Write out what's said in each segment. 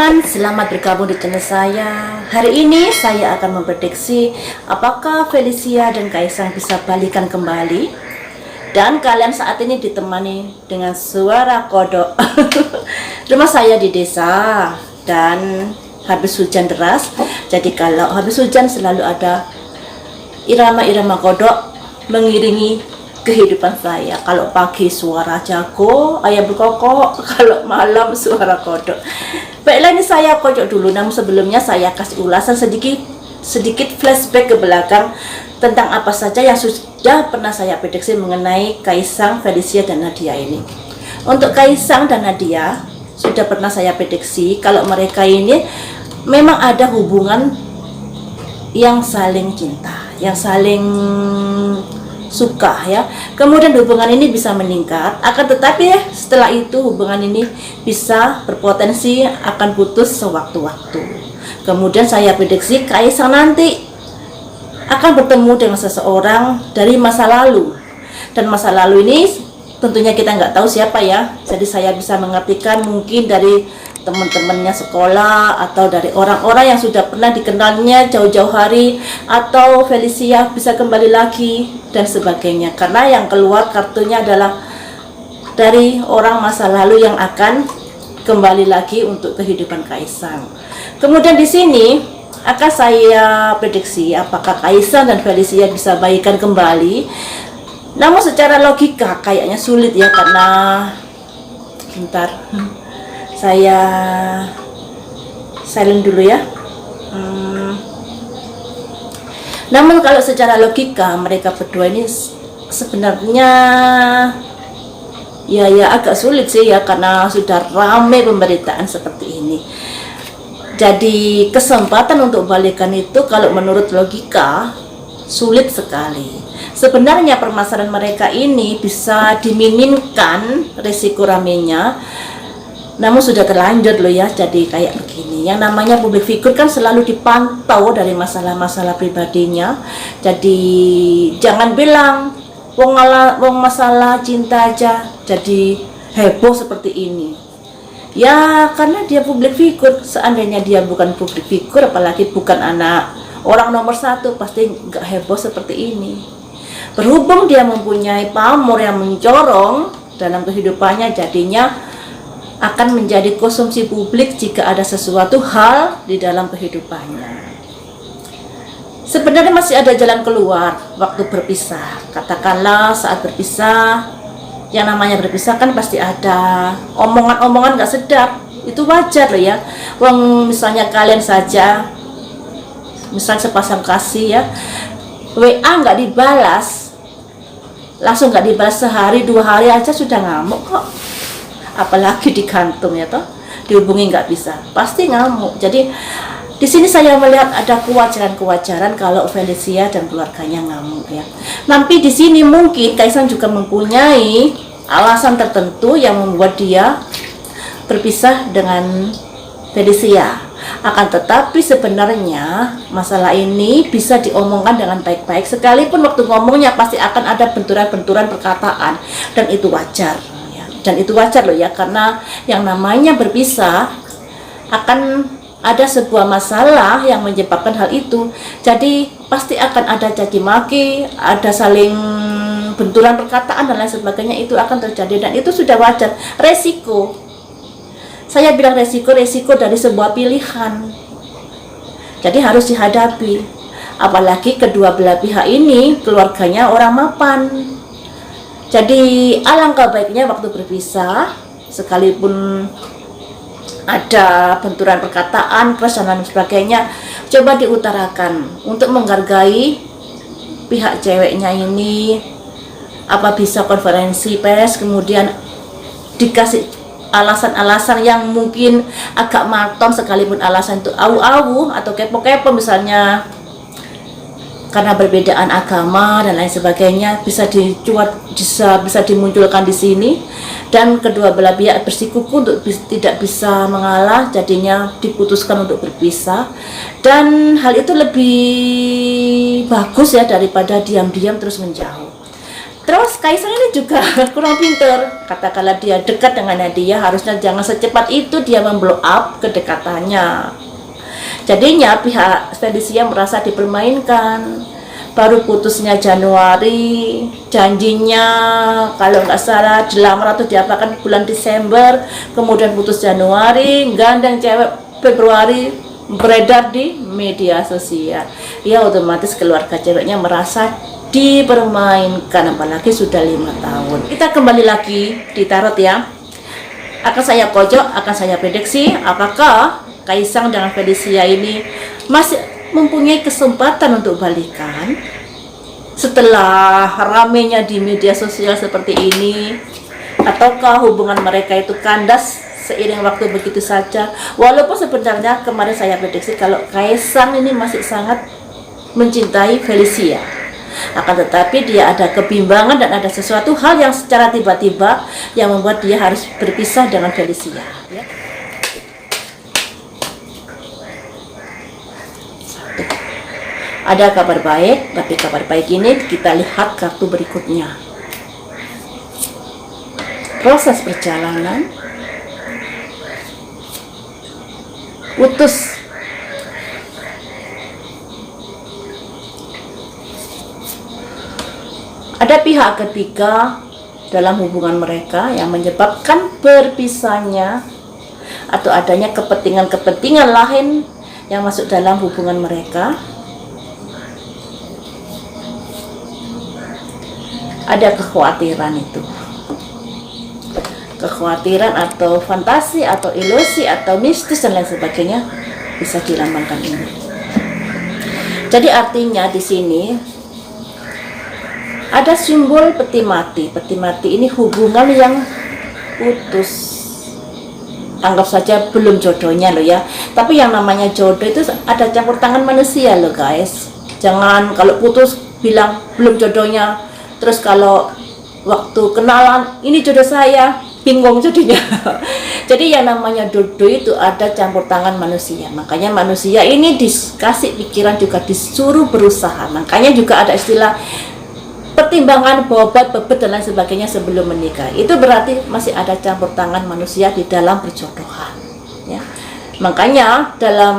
teman-teman, selamat bergabung di channel saya. Hari ini saya akan memprediksi apakah Felicia dan Kaisang bisa balikan kembali. Dan kalian saat ini ditemani dengan suara kodok. Rumah saya di desa dan habis hujan deras. Jadi kalau habis hujan selalu ada irama-irama kodok mengiringi kehidupan saya. Kalau pagi suara jago, ayam berkokok, kalau malam suara kodok. Baiklah, ini saya kocok dulu, namun sebelumnya saya kasih ulasan sedikit flashback ke belakang tentang apa saja yang sudah pernah saya prediksi mengenai Kaisang, Felicia, dan Nadia ini. Untuk Kaisang dan Nadia sudah pernah saya prediksi kalau mereka ini memang ada hubungan yang saling cinta, yang saling suka ya. Kemudian hubungan ini bisa meningkat, akan tetapi setelah itu hubungan ini bisa berpotensi akan putus sewaktu-waktu. Kemudian saya prediksi Kaisang nanti akan bertemu dengan seseorang dari masa lalu, dan masa lalu ini tentunya kita nggak tahu siapa ya. Jadi saya bisa mengartikan mungkin dari teman-temannya sekolah, atau dari orang-orang yang sudah pernah dikenalnya jauh-jauh hari, atau Felicia bisa kembali lagi dan sebagainya. Karena yang keluar kartunya adalah dari orang masa lalu yang akan kembali lagi untuk kehidupan Kaisang. Kemudian di sini akan saya prediksi apakah Kaisang dan Felicia bisa baikan kembali. Namun secara logika kayaknya sulit ya, karena bentar. Saya silent dulu ya. Namun kalau secara logika mereka berdua ini sebenarnya ya agak sulit sih ya, karena sudah ramai pemberitaan seperti ini. Jadi kesempatan untuk balikan itu kalau menurut logika sulit sekali. Sebenarnya permasalahan mereka ini bisa diminimkan risiko ramenya, namun sudah terlanjur loh ya. Jadi kayak begini, yang namanya public figure kan selalu dipantau dari masalah-masalah pribadinya. Jadi jangan bilang wong masalah cinta aja jadi heboh seperti ini ya, karena dia public figure. Seandainya dia bukan public figure, apalagi bukan anak orang nomor satu, pasti nggak heboh seperti ini. Berhubung dia mempunyai pamor yang mencorong dalam kehidupannya, jadinya akan menjadi konsumsi publik jika ada sesuatu hal di dalam kehidupannya. Sebenarnya masih ada jalan keluar waktu berpisah. Katakanlah saat berpisah, yang namanya berpisah kan pasti ada omongan-omongan gak sedap. Itu wajar loh ya. Wong misalnya kalian saja, misalnya sepasang kasih ya, WA nggak dibalas, langsung nggak dibalas sehari 2 hari aja sudah ngamuk kok. Apalagi digantung ya toh, dihubungi nggak bisa, pasti ngamuk. Jadi di sini saya melihat ada kewajaran kalau Felicia dan keluarganya ngamuk ya. Tapi di sini mungkin Kaisang juga mempunyai alasan tertentu yang membuat dia berpisah dengan Felicia. Akan tetapi sebenarnya masalah ini bisa diomongkan dengan baik-baik, sekalipun waktu ngomongnya pasti akan ada benturan-benturan perkataan, dan itu wajar. Dan itu wajar loh ya, karena yang namanya berpisah akan ada sebuah masalah yang menyebabkan hal itu. Jadi pasti akan ada caci maki, ada saling benturan perkataan dan lain sebagainya, itu akan terjadi, dan itu sudah wajar. Resiko, saya bilang resiko dari sebuah pilihan, jadi harus dihadapi. Apalagi kedua belah pihak ini keluarganya orang mapan. Jadi alangkah baiknya waktu berpisah, sekalipun ada benturan perkataan, keras dan lain sebagainya, coba diutarakan untuk menghargai pihak ceweknya ini. Apa bisa konferensi pers, kemudian dikasih alasan-alasan yang mungkin agak maton, sekalipun alasan itu awu-awu atau kepo-kepo misalnya, karena perbedaan agama dan lain sebagainya, bisa dimunculkan di sini, dan kedua belah pihak bersikukuh untuk tidak bisa mengalah, jadinya diputuskan untuk berpisah. Dan hal itu lebih bagus ya daripada diam-diam terus menjauh. Terus Kaisang ini juga kurang pinter. Katakanlah dia dekat dengan Nadia, harusnya jangan secepat itu dia memblow up kedekatannya. Jadinya pihak Felicia merasa dipermainkan. Baru putusnya Januari, janjinya kalau nggak salah dilamar atau diapakan bulan Desember, kemudian putus Januari, gandeng cewek Februari, beredar di media sosial. Ya otomatis keluarga ceweknya merasa dipermainkan, apalagi sudah 5 tahun. Kita kembali lagi di tarot ya. Akan saya pojok, akan saya prediksi apakah Kaisang dengan Felicia ini masih mempunyai kesempatan untuk balikan setelah ramenya di media sosial seperti ini, ataukah hubungan mereka itu kandas seiring waktu begitu saja. Walaupun sebenarnya kemarin saya prediksi kalau Kaisang ini masih sangat mencintai Felicia, akan tetapi dia ada kebimbangan dan ada sesuatu hal yang secara tiba-tiba yang membuat dia harus berpisah dengan Felicia ya. Ada kabar baik, tapi kabar baik ini kita lihat kartu berikutnya. Proses perjalanan, putus. Ada pihak ketiga dalam hubungan mereka yang menyebabkan berpisahnya atau adanya kepentingan-kepentingan lain yang masuk dalam hubungan mereka. Ada kekhawatiran itu, kekhawatiran atau fantasi atau ilusi atau mistis dan lain sebagainya bisa dilambangkan ini. Jadi artinya di sini ada simbol peti mati. Peti mati ini hubungan yang putus. Anggap saja belum jodohnya loh ya. Tapi yang namanya jodoh itu ada campur tangan manusia loh guys. Jangan kalau putus bilang belum jodohnya. Terus kalau waktu kenalan ini jodoh saya, bingung jadinya. Jadi yang namanya jodoh itu ada campur tangan manusia. Makanya manusia ini dikasih pikiran juga disuruh berusaha. Makanya juga ada istilah pertimbangan bobot, bebet dan lain sebagainya sebelum menikah. Itu berarti masih ada campur tangan manusia di dalam perjodohan ya. Makanya dalam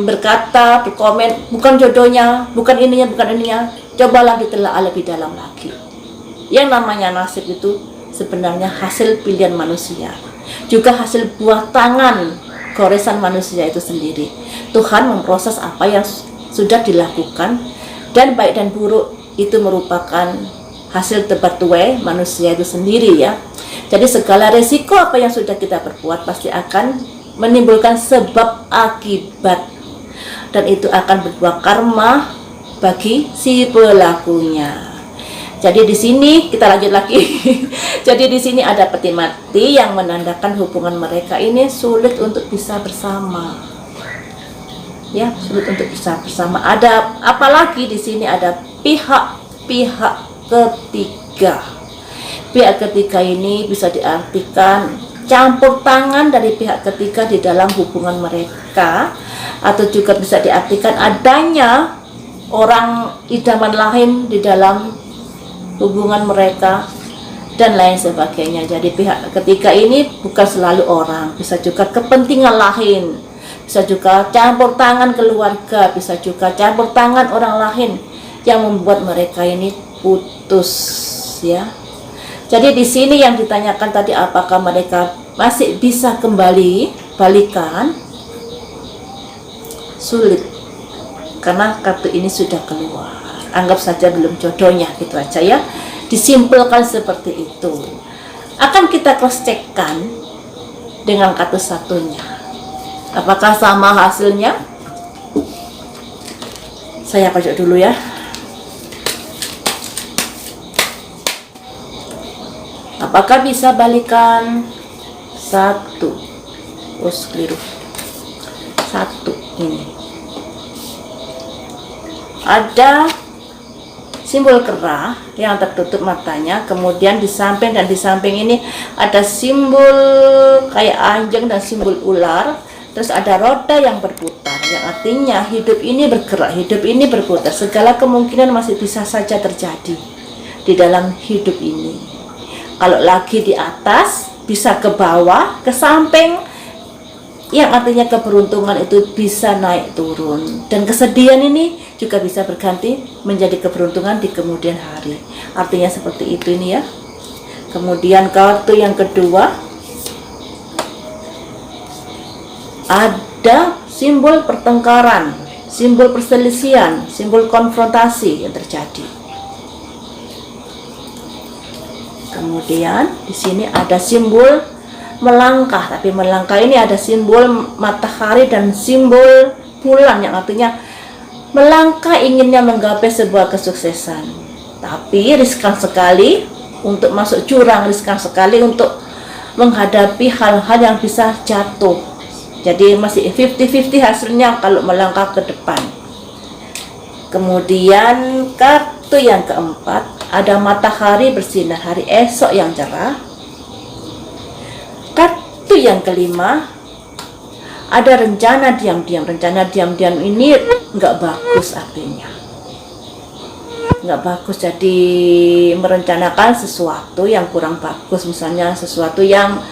berkata, berkomen, bukan jodohnya, bukan ininya, cobalah ditelaah lebih dalam lagi. Yang namanya nasib itu sebenarnya hasil pilihan manusia, juga hasil buah tangan goresan manusia itu sendiri. Tuhan memproses apa yang sudah dilakukan, dan baik dan buruk itu merupakan hasil tebar-tuai manusia itu sendiri ya. Jadi segala resiko apa yang sudah kita perbuat pasti akan menimbulkan sebab akibat, dan itu akan berbuah karma bagi si pelakunya. Jadi di sini kita lanjut lagi. Jadi di sini ada peti mati yang menandakan hubungan mereka ini sulit untuk bisa bersama. Ya, sulit untuk bisa bersama. Ada apalagi di sini ada pihak ketiga. Pihak ketiga ini bisa diartikan campur tangan dari pihak ketiga di dalam hubungan mereka, atau juga bisa diartikan adanya orang idaman lain di dalam hubungan mereka dan lain sebagainya. Jadi pihak ketiga ini bukan selalu orang, bisa juga kepentingan lain, bisa juga campur tangan keluarga, bisa juga campur tangan orang lain yang membuat mereka ini putus ya. Jadi di sini yang ditanyakan tadi, apakah mereka masih bisa kembali balikan? Sulit, karena kartu ini sudah keluar. Anggap saja belum jodohnya, gitu aja ya. Disimpulkan seperti itu. Akan kita cross checkkan dengan kartu satunya. Apakah sama hasilnya? Saya pojok dulu ya. Apakah bisa balikan? 1. Keliru. 1 ini. Ada simbol kera yang tertutup matanya, kemudian di samping dan di samping ini ada simbol kayak anjing dan simbol ular, terus ada roda yang berputar, yang artinya hidup ini bergerak, hidup ini berputar, segala kemungkinan masih bisa saja terjadi di dalam hidup ini. Kalau lagi di atas, bisa ke bawah, ke samping, yang artinya keberuntungan itu bisa naik turun. Dan kesedihan ini juga bisa berganti menjadi keberuntungan di kemudian hari. Artinya seperti itu ini ya. Kemudian kartu yang kedua, ada simbol pertengkaran, simbol perselisihan, simbol konfrontasi yang terjadi. Kemudian di sini ada simbol melangkah, tapi melangkah ini ada simbol matahari dan simbol bulan, yang artinya melangkah inginnya menggapai sebuah kesuksesan. Tapi riskan sekali untuk masuk jurang, riskan sekali untuk menghadapi hal-hal yang bisa jatuh. Jadi masih 50-50 hasilnya kalau melangkah ke depan. Kemudian kartu yang keempat, ada matahari bersinar, hari esok yang cerah. Kartu yang kelima, ada rencana diam-diam. Rencana diam-diam ini nggak bagus artinya. Nggak bagus, jadi merencanakan sesuatu yang kurang bagus. Misalnya sesuatu yang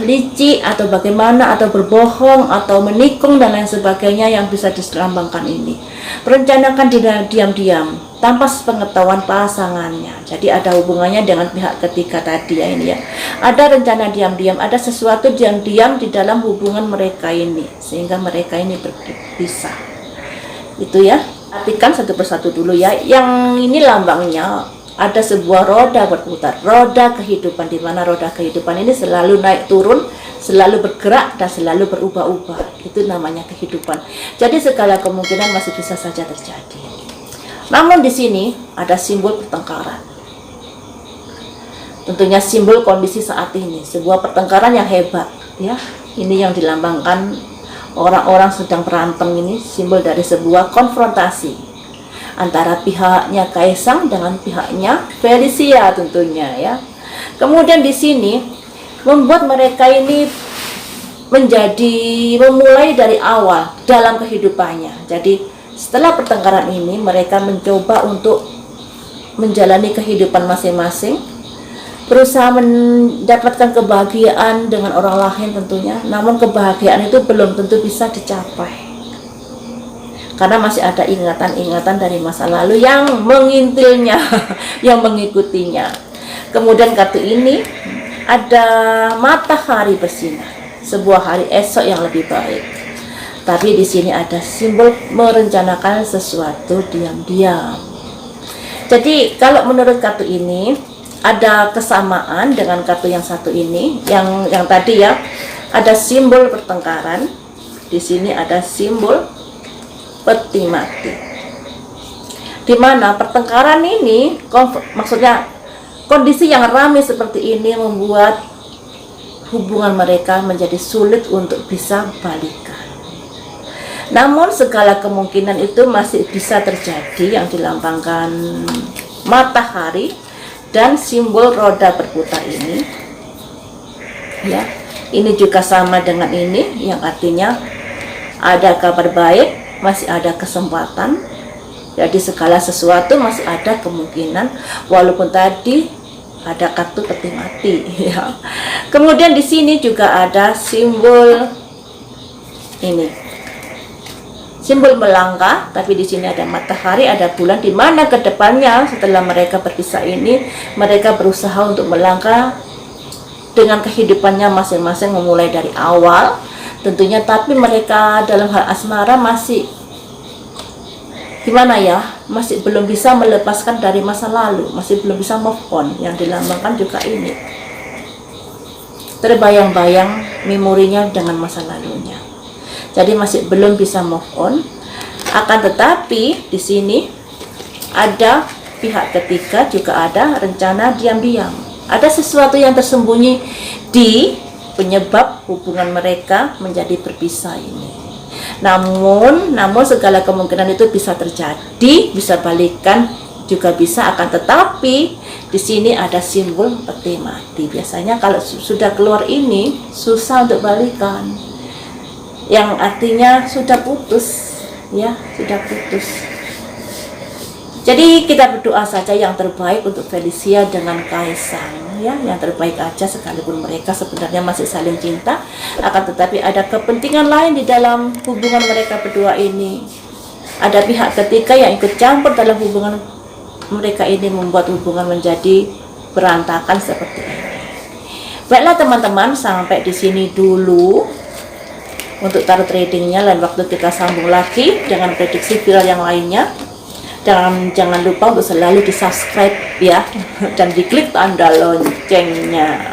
licik atau bagaimana, atau berbohong atau menikung dan lain sebagainya yang bisa dilambangkan ini. Merencanakan diam-diam tanpa sepengetahuan pasangannya. Jadi ada hubungannya dengan pihak ketiga tadi ya ini ya. Ada rencana diam-diam, ada sesuatu diam-diam di dalam hubungan mereka ini sehingga mereka ini berpisah. Itu ya. Artikan satu persatu dulu ya. Yang ini lambangnya ada sebuah roda berputar, roda kehidupan, di mana roda kehidupan ini selalu naik turun, selalu bergerak dan selalu berubah-ubah. Itu namanya kehidupan. Jadi segala kemungkinan masih bisa saja terjadi. Namun di sini ada simbol pertengkaran. Tentunya simbol kondisi saat ini, sebuah pertengkaran yang hebat ya. Ini yang dilambangkan orang-orang sedang berantem, ini simbol dari sebuah konfrontasi antara pihaknya Kaisang dengan pihaknya Felicia tentunya ya. Kemudian di sini membuat mereka ini memulai dari awal dalam kehidupannya. Jadi setelah pertengkaran ini mereka mencoba untuk menjalani kehidupan masing-masing, berusaha mendapatkan kebahagiaan dengan orang lain tentunya. Namun kebahagiaan itu belum tentu bisa dicapai, karena masih ada ingatan-ingatan dari masa lalu yang mengintilnya, yang mengikutinya. Kemudian kartu ini ada matahari bersinar, sebuah hari esok yang lebih baik. Tapi di sini ada simbol merencanakan sesuatu diam-diam. Jadi kalau menurut kartu ini ada kesamaan dengan kartu yang satu ini, yang tadi ya, ada simbol pertengkaran. Di sini ada simbol peti mati, di mana pertengkaran ini maksudnya kondisi yang ramai seperti ini membuat hubungan mereka menjadi sulit untuk bisa balikan. Namun segala kemungkinan itu masih bisa terjadi, yang dilambangkan matahari dan simbol roda berputar ini ya. Ini juga sama dengan ini, yang artinya ada kabar baik, masih ada kesempatan. Jadi segala sesuatu masih ada kemungkinan, walaupun tadi ada kartu peti mati ya. Kemudian di sini juga ada simbol ini, simbol melangkah, tapi di sini ada matahari, ada bulan, di mana kedepannya setelah mereka berpisah ini mereka berusaha untuk melangkah dengan kehidupannya masing-masing, memulai dari awal tentunya. Tapi mereka dalam hal asmara masih gimana ya, masih belum bisa melepaskan dari masa lalu, masih belum bisa move on. Yang dilambangkan juga ini, terbayang-bayang memorinya dengan masa lalunya. Jadi masih belum bisa move on. Akan tetapi di sini ada pihak ketiga, juga ada rencana diam-diam. Ada sesuatu yang tersembunyi di penyebab hubungan mereka menjadi berpisah ini. Namun segala kemungkinan itu bisa terjadi, bisa balikan juga bisa. Akan tetapi di sini ada simbol peti mati. Biasanya kalau sudah keluar ini susah untuk balikan, yang artinya sudah putus ya, sudah putus. Jadi kita berdoa saja yang terbaik untuk Felicia dengan Kaisang, ya, yang terbaik aja, sekalipun mereka sebenarnya masih saling cinta, akan tetapi ada kepentingan lain di dalam hubungan mereka berdua ini. Ada pihak ketiga yang ikut campur dalam hubungan mereka ini, membuat hubungan menjadi berantakan seperti ini. Baiklah teman-teman, sampai di sini dulu untuk tarot readingnya. Lain waktu kita sambung lagi dengan prediksi viral yang lainnya. Dan jangan lupa untuk selalu di subscribe ya, dan diklik tanda loncengnya.